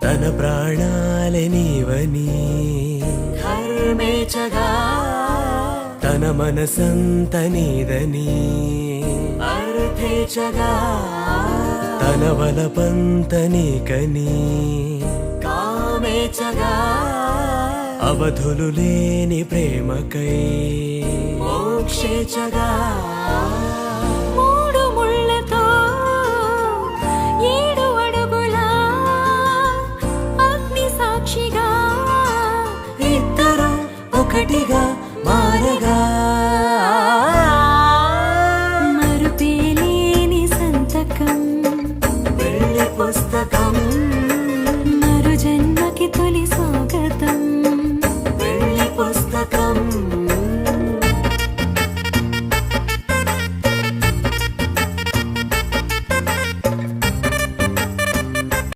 తన ప్రాణాలే నీవని ధర్మేచగా తన మనసంత నీదని అర్థేచగా తన వలపంత నీకని కామేచగా అవధులు లేని ప్రేమకై మోక్షేచగా మూడు ముళ్ళతో 7 అడుగుల అగ్ని సాక్షిగా ఇద్దరు ఒకటిగా మారగా మరుపేలేని సంతకం వెళ్ళి పుస్తకం మరు జన్మకి తొలి